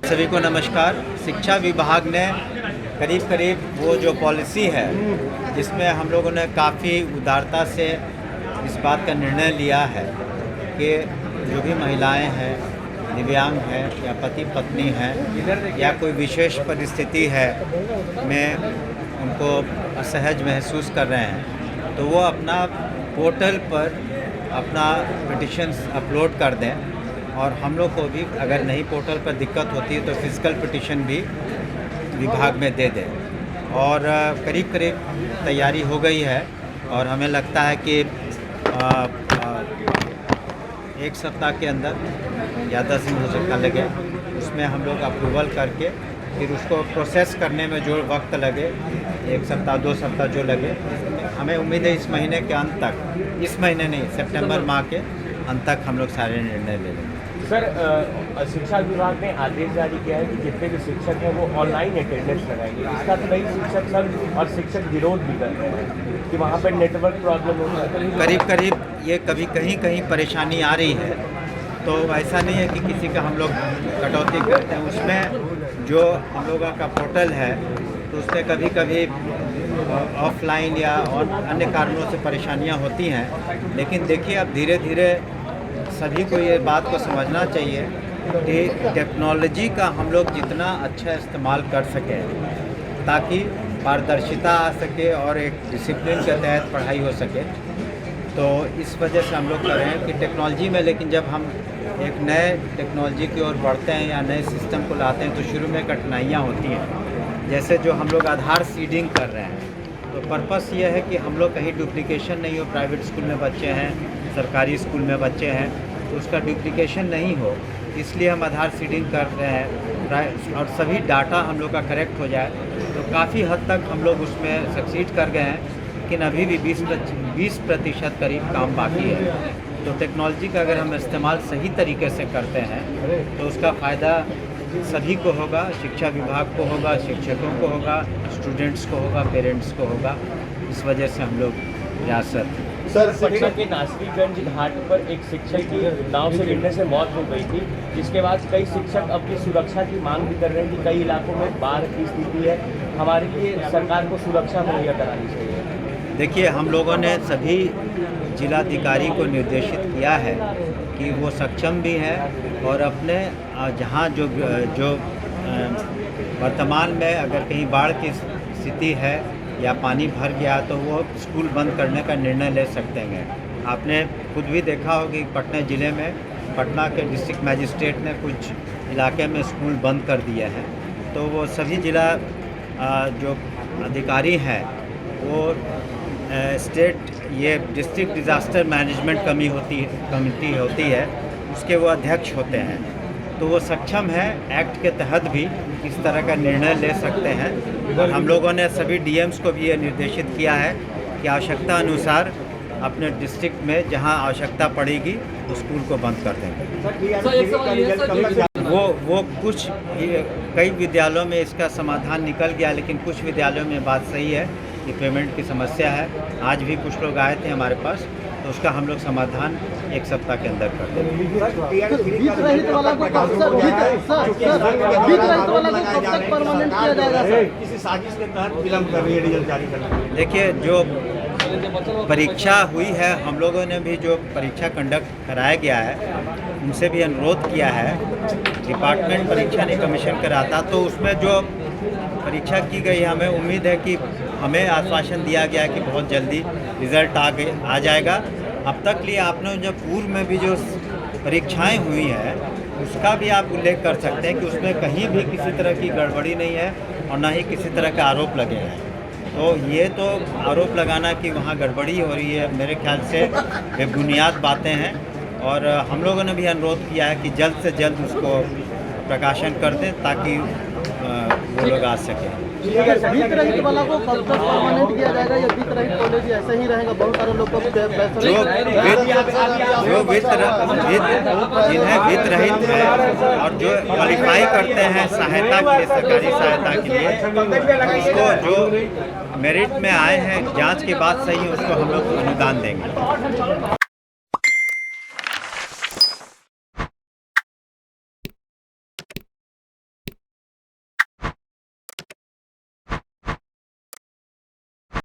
सभी को नमस्कार। शिक्षा विभाग ने करीब करीब वो जो पॉलिसी है जिसमें हम लोगों ने काफ़ी उदारता से इस बात का निर्णय लिया है कि जो भी महिलाएं हैं, दिव्यांग हैं या पति पत्नी हैं या कोई विशेष परिस्थिति है में उनको असहज महसूस कर रहे हैं तो वो अपना पोर्टल पर अपना पिटिशन्स अपलोड कर दें और हम लोग को भी अगर नहीं पोर्टल पर दिक्कत होती है तो फिजिकल पिटिशन भी विभाग में दे दें। और करीब करीब तैयारी हो गई है और हमें लगता है कि एक सप्ताह के अंदर या 10 दिन हो सकता लगे, उसमें हम लोग अप्रूवल करके फिर उसको प्रोसेस करने में जो वक्त लगे, 1 सप्ताह 2 सप्ताह जो लगे, हमें उम्मीद है इस महीने के अंत तक, इस महीने नहीं सितंबर माह के अंत तक हम लोग सारे निर्णय ले लेंगे। सर, शिक्षा विभाग ने आदेश जारी किया है कि जितने भी शिक्षक हैं वो ऑनलाइन अटेंडेंस लगाएंगे। इसका तो कई शिक्षक संघ और शिक्षक विरोध भी कर रहे हैं कि वहाँ पर नेटवर्क प्रॉब्लम होता है। करीब करीब ये कभी कहीं परेशानी आ रही है, तो ऐसा नहीं है कि किसी का हम लोग कटौती करते हैं। उसमें जो हम लोगों का पोर्टल है तो उसमें कभी कभी ऑफलाइन या और अन्य कारणों से परेशानियां होती हैं, लेकिन देखिए अब धीरे धीरे सभी को ये बात को समझना चाहिए कि टेक्नोलॉजी का हम लोग जितना अच्छा इस्तेमाल कर सकें ताकि पारदर्शिता आ सके और एक डिसिप्लिन के तहत पढ़ाई हो सके। तो इस वजह से हम लोग कर रहे हैं कि टेक्नोलॉजी में, लेकिन जब हम एक नए टेक्नोलॉजी की ओर बढ़ते हैं या नए सिस्टम को लाते हैं तो शुरू में कठिनाइयाँ होती हैं। जैसे जो हम लोग आधार सीडिंग कर रहे हैं तो पर्पस ये है कि हम लोग कहीं डुप्लीकेशन नहीं हो। प्राइवेट स्कूल में बच्चे हैं, सरकारी स्कूल में बच्चे हैं, तो उसका डुप्लीकेशन नहीं हो, इसलिए हम आधार सीडिंग कर रहे हैं और सभी डाटा हम लोग का करेक्ट हो जाए। तो काफ़ी हद तक हम लोग उसमें सक्सीड कर गए हैं, लेकिन अभी भी 20% करीब काम बाकी है। तो टेक्नोलॉजी का अगर हम इस्तेमाल सही तरीके से करते हैं तो उसका फ़ायदा सभी को होगा, शिक्षा विभाग को होगा, शिक्षकों को होगा, स्टूडेंट्स को होगा, पेरेंट्स को होगा। इस वजह से हम लोग प्रयासरत। सर, पटना के नासरीगंज घाट पर एक शिक्षक की नाव से गिरने से मौत हो गई थी, जिसके बाद कई शिक्षक अपनी सुरक्षा की मांग भी कर रहे हैं कि कई इलाकों में बाढ़ की स्थिति है, हमारे लिए सरकार को सुरक्षा मुहैया करानी चाहिए। देखिए, हम लोगों ने सभी जिलाधिकारी को निर्देशित किया है कि वो सक्षम भी हैं और अपने जहाँ जो वर्तमान में अगर कहीं बाढ़ की स्थिति है या पानी भर गया तो वो स्कूल बंद करने का निर्णय ले सकते हैं। आपने खुद भी देखा हो कि पटना ज़िले में पटना के डिस्ट्रिक्ट मजिस्ट्रेट ने कुछ इलाके में स्कूल बंद कर दिए हैं। तो वो सभी जिला जो अधिकारी हैं वो स्टेट ये डिस्ट्रिक्ट डिज़ास्टर मैनेजमेंट कमेटी होती है, उसके वो अध्यक्ष होते हैं। तो वो सक्षम है, एक्ट के तहत भी इस तरह का निर्णय ले सकते हैं। और हम लोगों ने सभी डीएम्स को भी ये निर्देशित किया है कि आवश्यकता अनुसार अपने डिस्ट्रिक्ट में जहां आवश्यकता पड़ेगी उस स्कूल को बंद कर देंगे। वो कुछ कई विद्यालयों में इसका समाधान निकल गया, लेकिन कुछ विद्यालयों में बात सही है कि पेमेंट की समस्या है। आज भी कुछ लोग आए थे हमारे पास, तो उसका हम लोग समाधान 1 सप्ताह के अंदर कर देंगे। देखिए, जो परीक्षा हुई है, हम लोगों ने भी जो परीक्षा कंडक्ट कराया गया है उनसे भी अनुरोध किया है। डिपार्टमेंट परीक्षा नहीं कमीशन कराता, तो उसमें जो परीक्षा की गई, हमें उम्मीद है कि हमें आश्वासन दिया गया है कि बहुत जल्दी रिज़ल्ट आ जाएगा। अब तक लिए आपने जो पूर्व में भी जो परीक्षाएं हुई हैं उसका भी आप उल्लेख कर सकते हैं कि उसमें कहीं भी किसी तरह की गड़बड़ी नहीं है और ना ही किसी तरह का आरोप लगे हैं। तो ये तो आरोप लगाना कि वहाँ गड़बड़ी हो रही है, मेरे ख्याल से बेबुनियाद बातें हैं। और हम लोगों ने भी अनुरोध किया है कि जल्द से जल्द उसको प्रकाशन कर दें ताकि वो लोग आ सकें। वित्त रहित वाला को कब तक परमानेंट किया जाएगा या वित्त रहित कॉलेज ऐसे ही रहेगा? बहुत सारे लोग को जिन्हें वित्त रहित है और जो क्वालिफाई करते हैं सहायता के लिए, सरकारी सहायता के लिए, उसको जो मेरिट में आए हैं जांच के बाद सही उसको हम लोग अनुदान देंगे।